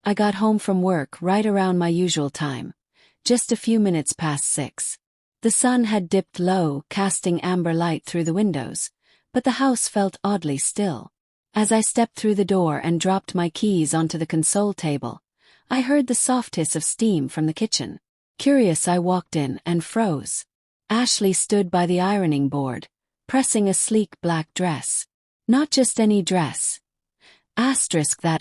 I got home from work right around my usual time, just a few minutes past 6. The sun had dipped low, casting amber light through the windows, but the house felt oddly still. As I stepped through the door and dropped my keys onto the console table, I heard the soft hiss of steam from the kitchen. Curious, I walked in and froze. Ashley stood by the ironing board, pressing a sleek black dress. Not just any dress. That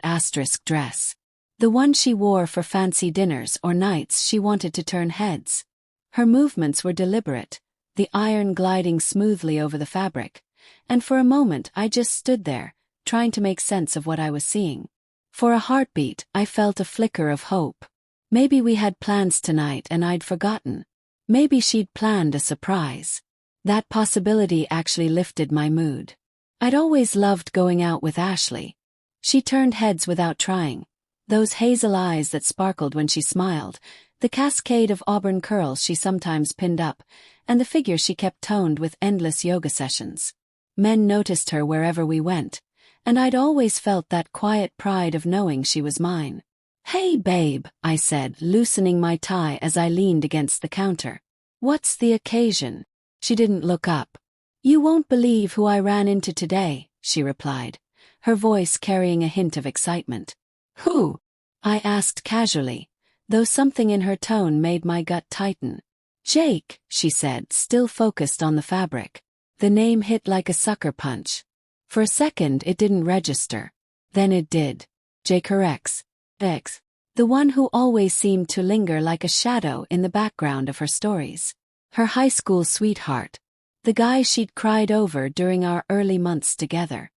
dress. The one she wore for fancy dinners or nights she wanted to turn heads. Her movements were deliberate, the iron gliding smoothly over the fabric, and for a moment I just stood there, trying to make sense of what I was seeing. For a heartbeat, I felt a flicker of hope. Maybe we had plans tonight and I'd forgotten. Maybe she'd planned a surprise. That possibility actually lifted my mood. I'd always loved going out with Ashley. She turned heads without trying. Those hazel eyes that sparkled when she smiled, the cascade of auburn curls she sometimes pinned up, and the figure she kept toned with endless yoga sessions. Men noticed her wherever we went, and I'd always felt that quiet pride of knowing she was mine. "Hey babe," I said, loosening my tie as I leaned against the counter. "What's the occasion?" She didn't look up. "You won't believe who I ran into today," she replied, her voice carrying a hint of excitement. "Who?" I asked casually, though something in her tone made my gut tighten. "Jake," she said, still focused on the fabric. The name hit like a sucker punch. For a second it didn't register. Then it did. Jake, her ex. The one who always seemed to linger like a shadow in the background of her stories. Her high school sweetheart. The guy she'd cried over during our early months together.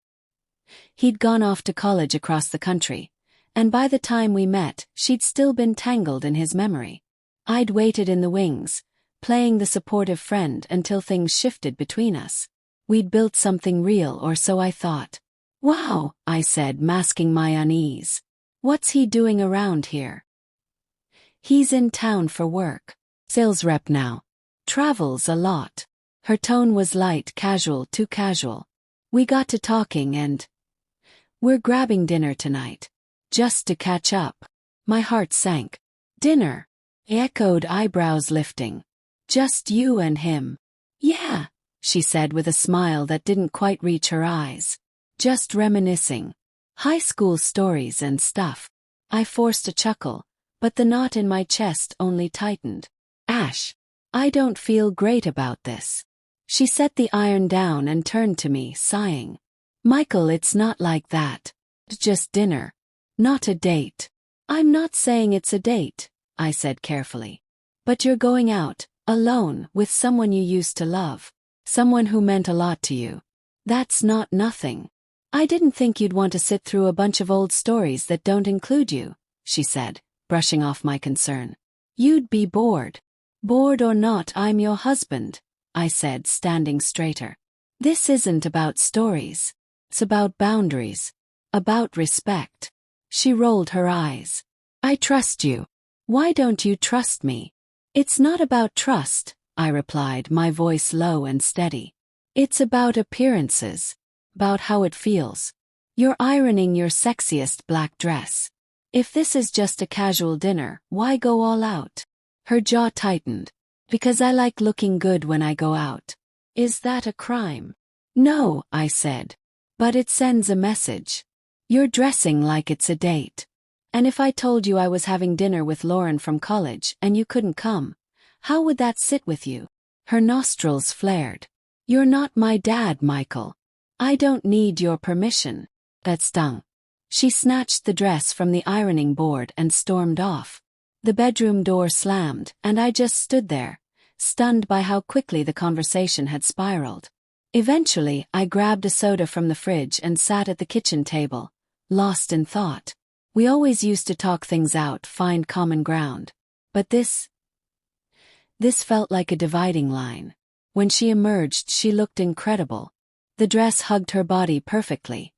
He'd gone off to college across the country, and by the time we met, she'd still been tangled in his memory. I'd waited in the wings, playing the supportive friend until things shifted between us. We'd built something real, or so I thought. "Wow," I said, masking my unease. "What's he doing around here?" "He's in town for work. Sales rep now. Travels a lot." Her tone was light, casual, too casual. "We got to talking and we're grabbing dinner tonight. Just to catch up." My heart sank. "Dinner?" I echoed, eyebrows lifting. "Just you and him?" "Yeah," she said with a smile that didn't quite reach her eyes. "Just reminiscing. High school stories and stuff." I forced a chuckle, but the knot in my chest only tightened. "Ash, I don't feel great about this." She set the iron down and turned to me, sighing. "Michael, it's not like that. It's just dinner. Not a date." "I'm not saying it's a date," I said carefully. "But you're going out, alone, with someone you used to love. Someone who meant a lot to you. That's not nothing. I didn't think you'd want to sit through a bunch of old stories that don't include you," she said, brushing off my concern. "You'd be bored." "Bored or not, I'm your husband," I said, standing straighter. "This isn't about stories. It's about boundaries. About respect." She rolled her eyes. "I trust you. Why don't you trust me?" "It's not about trust," I replied, my voice low and steady. "It's about appearances. About how it feels. You're ironing your sexiest black dress. If this is just a casual dinner, why go all out?" Her jaw tightened. "Because I like looking good when I go out." "Is that a crime?" "No," I said. "But it sends a message. You're dressing like it's a date. And if I told you I was having dinner with Lauren from college and you couldn't come, how would that sit with you?" Her nostrils flared. "You're not my dad, Michael. I don't need your permission." That stung. She snatched the dress from the ironing board and stormed off. The bedroom door slammed, and I just stood there, stunned by how quickly the conversation had spiraled. Eventually, I grabbed a soda from the fridge and sat at the kitchen table, lost in thought. We always used to talk things out, find common ground. But this felt like a dividing line. When she emerged, she looked incredible. The dress hugged her body perfectly.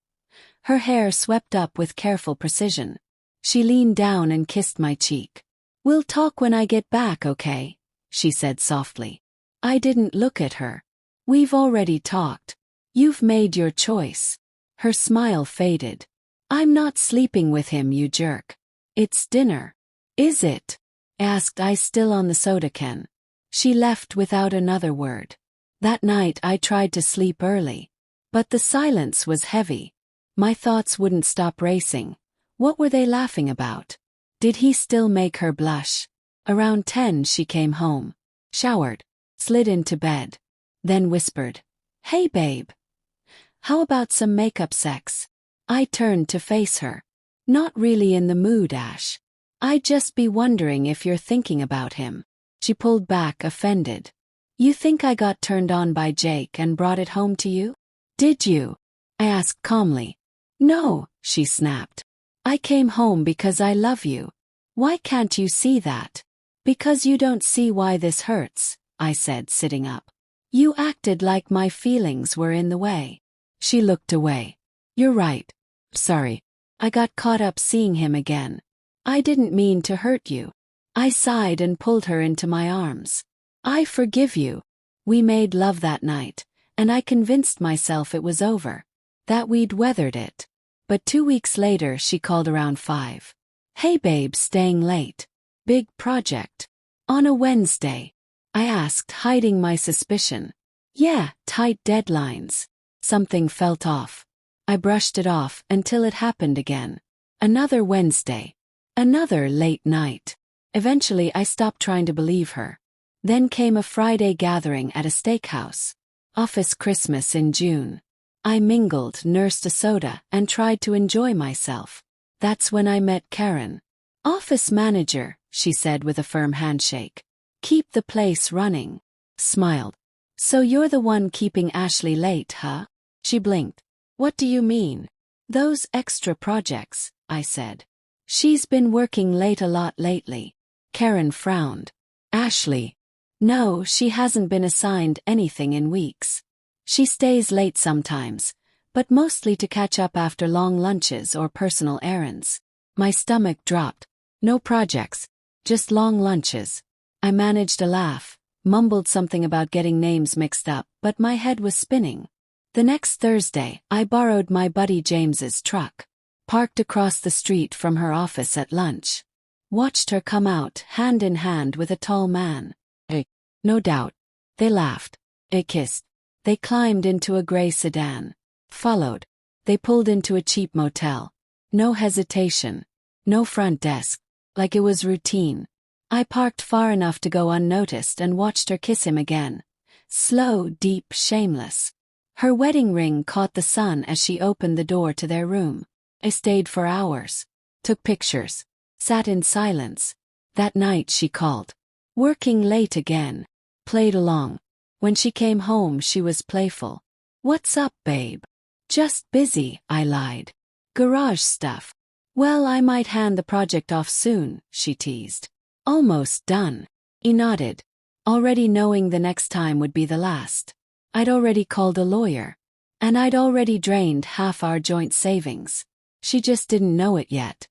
Her hair swept up with careful precision. She leaned down and kissed my cheek. "We'll talk when I get back, okay?" she said softly. I didn't look at her. "We've already talked. You've made your choice." Her smile faded. "I'm not sleeping with him, you jerk." It's dinner. Is it? Asked I, still on the soda can. She left without another word. That night I tried to sleep early. But the silence was heavy. My thoughts wouldn't stop racing. What were they laughing about? Did he still make her blush? Around 10 she came home. Showered. Slid into bed. Then whispered, "Hey babe. How about some makeup sex?" I turned to face her. "Not really in the mood, Ash. I'd just be wondering if you're thinking about him." She pulled back, offended. "You think I got turned on by Jake and brought it home to you? Did you?" I asked calmly. "No," she snapped. "I came home because I love you. Why can't you see that?" "Because you don't see why this hurts," I said, sitting up. "You acted like my feelings were in the way." She looked away. "You're right. Sorry. I got caught up seeing him again. I didn't mean to hurt you." I sighed and pulled her into my arms. "I forgive you. We made love that night, and I convinced myself it was over, that we'd weathered it." But 2 weeks later she called around 5. "Hey babe, staying late? Big project. On a Wednesday?" I asked, hiding my suspicion. "Yeah, tight deadlines." Something felt off. I brushed it off until it happened again. Another Wednesday. Another late night. Eventually I stopped trying to believe her. Then came a Friday gathering at a steakhouse. Office Christmas in June. I mingled, nursed a soda, and tried to enjoy myself. That's when I met Karen. "Office manager," she said with a firm handshake. "Keep the place running." Smiled. "So you're the one keeping Ashley late, huh?" She blinked. "What do you mean?" "Those extra projects," I said. "She's been working late a lot lately." Karen frowned. "Ashley?" "No, she hasn't been assigned anything in weeks. She stays late sometimes, but mostly to catch up after long lunches or personal errands." My stomach dropped. No projects, just long lunches. I managed a laugh, mumbled something about getting names mixed up, but my head was spinning. The next Thursday, I borrowed my buddy James's truck, parked across the street from her office at lunch. Watched her come out, hand in hand with a tall man. No doubt. They laughed. They kissed. They climbed into a gray sedan. Followed. They pulled into a cheap motel. No hesitation. No front desk. Like it was routine. I parked far enough to go unnoticed and watched her kiss him again. Slow, deep, shameless. Her wedding ring caught the sun as she opened the door to their room. I stayed for hours. Took pictures. Sat in silence. That night she called. Working late again. Played along. When she came home she was playful. "What's up, babe?" "Just busy," I lied. "Garage stuff." "Well, I might hand the project off soon," she teased. "Almost done." He nodded, already knowing the next time would be the last. I'd already called a lawyer. And I'd already drained half our joint savings. She just didn't know it yet.